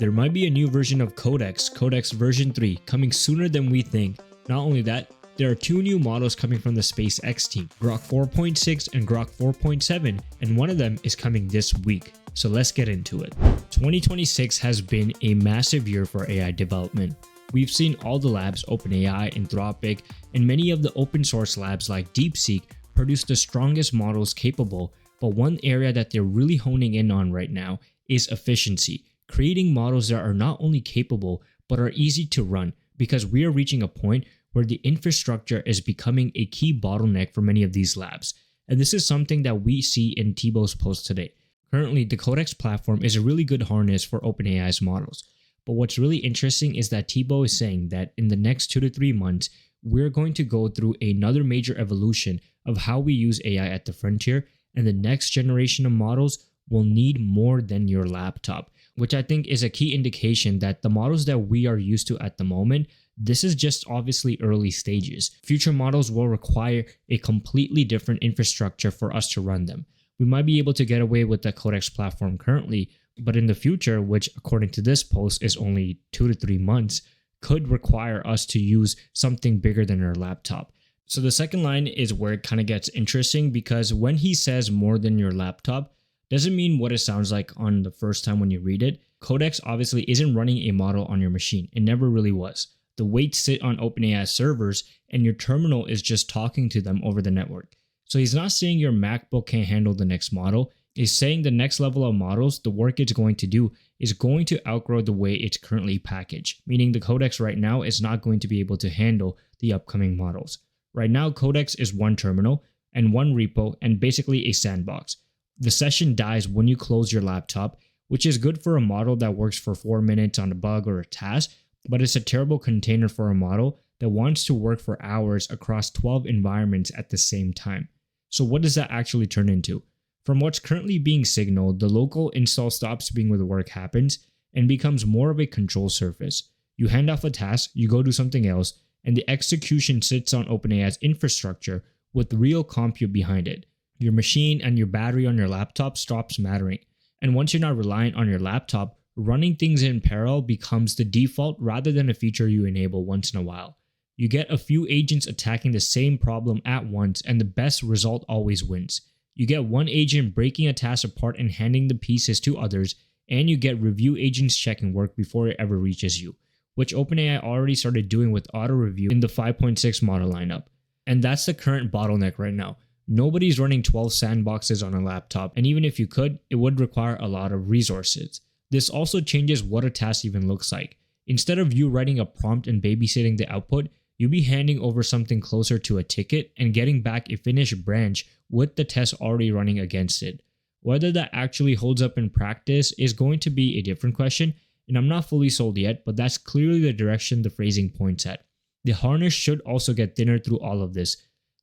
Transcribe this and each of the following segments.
There might be a new version of Codex version 3, coming sooner than we think. Not only that, there are two new models coming from the SpaceX team, Grok 4.6 and Grok 4.7, and one of them is coming this week. So let's get into it. 2026 has been a massive year for AI development. We've seen all the labs, OpenAI, Anthropic, and many of the open source labs like DeepSeek produce the strongest models capable, but one area that they're really honing in on right now is efficiency, creating models that are not only capable, but are easy to run, because we are reaching a point where the infrastructure is becoming a key bottleneck for many of these labs. And this is something that we see in Thibault's post today. Currently, the Codex platform is a really good harness for OpenAI's models. But what's really interesting is that Thibault is saying that in the next 2 to 3 months, we're going to go through another major evolution of how we use AI at the frontier, and the next generation of models will need more than your laptop, which I think is a key indication that the models that we are used to at the moment, this is just obviously early stages. Future models will require a completely different infrastructure for us to run them. We might be able to get away with the Codex platform currently, but in the future, which according to this post is only 2 to 3 months, could require us to use something bigger than our laptop. So the second line is where it kind of gets interesting, because when he says more than your laptop, doesn't mean what it sounds like on the first time when you read it. Codex obviously isn't running a model on your machine. It never really was. The weights sit on OpenAI servers, and your terminal is just talking to them over the network. So he's not saying your MacBook can't handle the next model. He's saying the next level of models, the work it's going to do is going to outgrow the way it's currently packaged, meaning the Codex right now is not going to be able to handle the upcoming models. Right now, Codex is one terminal and one repo and basically a sandbox. The session dies when you close your laptop, which is good for a model that works for 4 minutes on a bug or a task, but it's a terrible container for a model that wants to work for hours across 12 environments at the same time. So what does that actually turn into? From what's currently being signaled, the local install stops being where the work happens and becomes more of a control surface. You hand off a task, you go do something else, and the execution sits on OpenAI's infrastructure with real compute behind it. Your machine and your battery on your laptop stops mattering. And once you're not reliant on your laptop, running things in parallel becomes the default rather than a feature you enable once in a while. You get a few agents attacking the same problem at once, and the best result always wins. You get one agent breaking a task apart and handing the pieces to others, and you get review agents checking work before it ever reaches you, which OpenAI already started doing with auto review in the 5.6 model lineup. And that's the current bottleneck right now. Nobody's running 12 sandboxes on a laptop, and even if you could, it would require a lot of resources. This also changes what a task even looks like. Instead of you writing a prompt and babysitting the output, you'll be handing over something closer to a ticket and getting back a finished branch with the test already running against it. Whether that actually holds up in practice is going to be a different question, and I'm not fully sold yet, but that's clearly the direction the phrasing points at. The harness should also get thinner through all of this.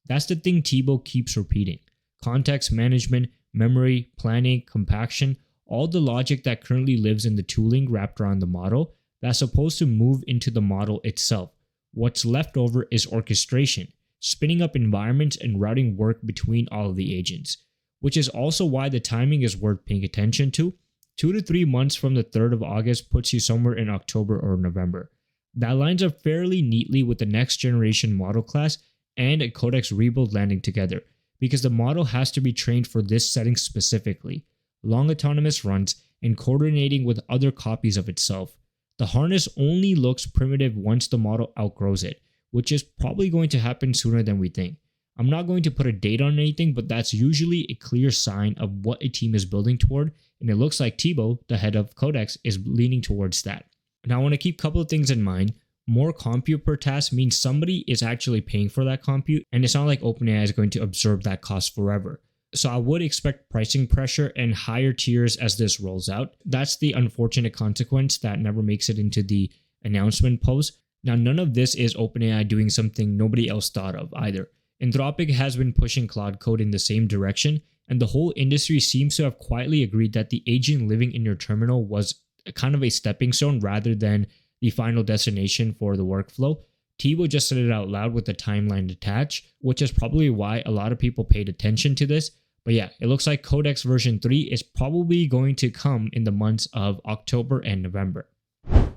That's the thing Thibault keeps repeating. Context management, memory, planning, compaction, all the logic that currently lives in the tooling wrapped around the model that's supposed to move into the model itself. What's left over is orchestration, spinning up environments and routing work between all of the agents, which is also why the timing is worth paying attention to. 2 to 3 months from the 3rd of August puts you somewhere in October or November. That lines up fairly neatly with the next generation model class and a Codex rebuild landing together, because the model has to be trained for this setting specifically, long autonomous runs, and coordinating with other copies of itself. The harness only looks primitive once the model outgrows it, which is probably going to happen sooner than we think. I'm not going to put a date on anything, but that's usually a clear sign of what a team is building toward, and it looks like Thibault, the head of Codex, is leaning towards that. Now I want to keep a couple of things in mind. More compute per task means somebody is actually paying for that compute, and it's not like OpenAI is going to absorb that cost forever. So I would expect pricing pressure and higher tiers as this rolls out. That's the unfortunate consequence that never makes it into the announcement post. Now, none of this is OpenAI doing something nobody else thought of either. Anthropic has been pushing Claude Code in the same direction, and the whole industry seems to have quietly agreed that the agent living in your terminal was kind of a stepping stone rather than the final destination for the workflow. Thibault just said it out loud with the timeline attached, which is probably why a lot of people paid attention to this. But yeah, it looks like Codex version 3 is probably going to come in the months of October and November.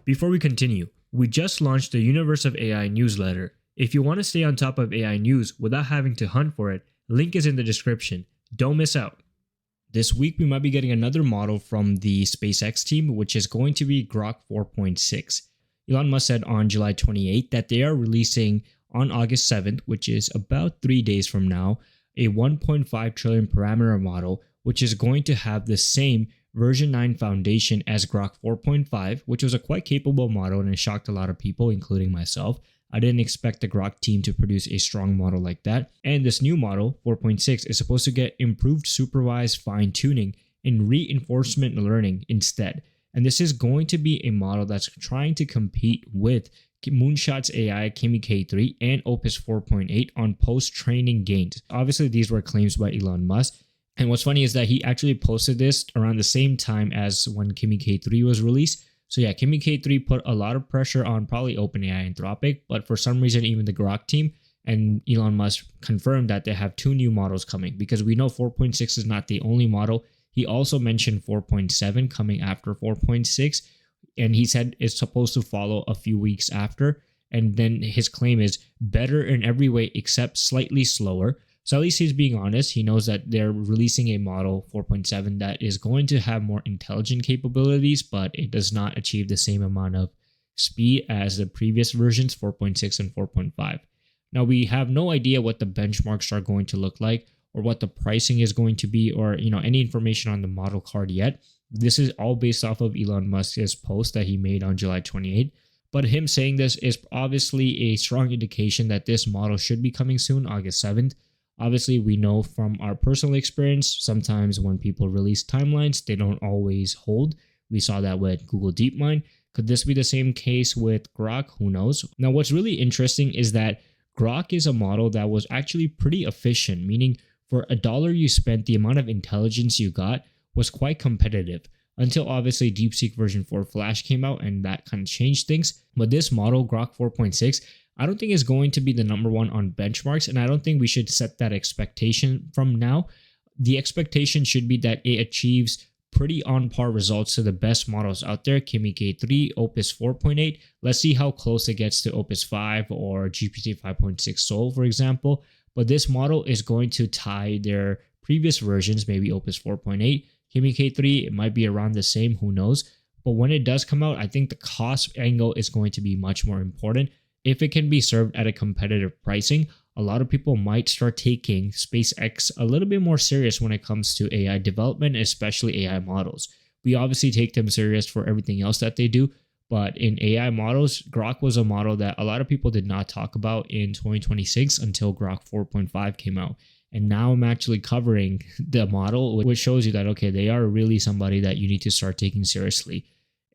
Before we continue, we just launched the Universe of AI newsletter. If you want to stay on top of AI news without having to hunt for it, link is in the description. Don't miss out. This week we might be getting another model from the SpaceX team, which is going to be Grok 4.6. Elon Musk said on July 28th that they are releasing on August 7th, which is about 3 days from now, a 1.5 trillion parameter model, which is going to have the same version 9 foundation as Grok 4.5, which was a quite capable model and it shocked a lot of people, including myself. I didn't expect the Grok team to produce a strong model like that. And this new model, 4.6, is supposed to get improved supervised fine-tuning and reinforcement learning instead. And this is going to be a model that's trying to compete with Moonshot's AI, Kimi K3, and Opus 4.8 on post-training gains. Obviously, these were claims by Elon Musk. And what's funny is that he actually posted this around the same time as when Kimi K3 was released. So yeah, Kimi K3 put a lot of pressure on probably OpenAI Anthropic, but for some reason, even the Grok team and Elon Musk confirmed that they have 2 new models coming, because we know 4.6 is not the only model. He also mentioned 4.7 coming after 4.6. And he said it's supposed to follow a few weeks after. And then his claim is better in every way except slightly slower. So at least he's being honest. He knows that they're releasing a model 4.7 that is going to have more intelligent capabilities, but it does not achieve the same amount of speed as the previous versions 4.6 and 4.5. Now we have no idea what the benchmarks are going to look like or what the pricing is going to be, or any information on the model card yet. This is all based off of Elon Musk's post that he made on July 28th. But him saying this is obviously a strong indication that this model should be coming soon, August 7th. Obviously, we know from our personal experience, sometimes when people release timelines, they don't always hold. We saw that with Google DeepMind. Could this be the same case with Grok? Who knows? Now, what's really interesting is that Grok is a model that was actually pretty efficient, meaning for $1 you spent, the amount of intelligence you got was quite competitive, until obviously DeepSeek version 4 Flash came out and that kind of changed things. But this model, Grok 4.6, I don't think is going to be the number one on benchmarks, and I don't think we should set that expectation from now. The expectation should be that it achieves pretty on par results to the best models out there, Kimi K3, Opus 4.8. Let's see how close it gets to Opus 5 or GPT 5.6 Sol, for example. But this model is going to tie their previous versions, maybe Opus 4.8, Kimi K3, it might be around the same, who knows. But when it does come out, I think the cost angle is going to be much more important. If it can be served at a competitive pricing, a lot of people might start taking SpaceX a little bit more serious when it comes to AI development, especially AI models. We obviously take them serious for everything else that they do, but in AI models, Grok was a model that a lot of people did not talk about in 2026 until Grok 4.5 came out. And now I'm actually covering the model, which shows you that, okay, they are really somebody that you need to start taking seriously.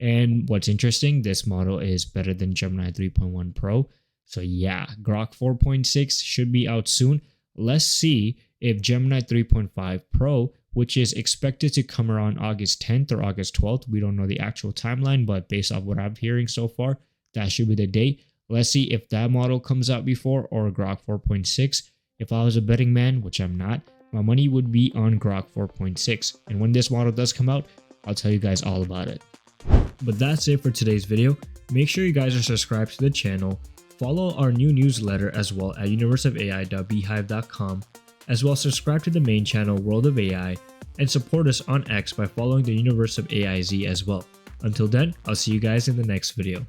And what's interesting, this model is better than Gemini 3.1 Pro. So yeah, Grok 4.6 should be out soon. Let's see if Gemini 3.5 Pro, which is expected to come around August 10th or August 12th. We don't know the actual timeline, but based off what I'm hearing so far, that should be the date. Let's see if that model comes out before or Grok 4.6. If I was a betting man, which I'm not, my money would be on Grok 4.6. And when this model does come out, I'll tell you guys all about it. But that's it for today's video. Make sure you guys are subscribed to the channel. Follow our new newsletter as well at universeofai.beehive.com. As well, subscribe to the main channel World of AI and support us on X by following the Universe of AIZ as well. Until then, I'll see you guys in the next video.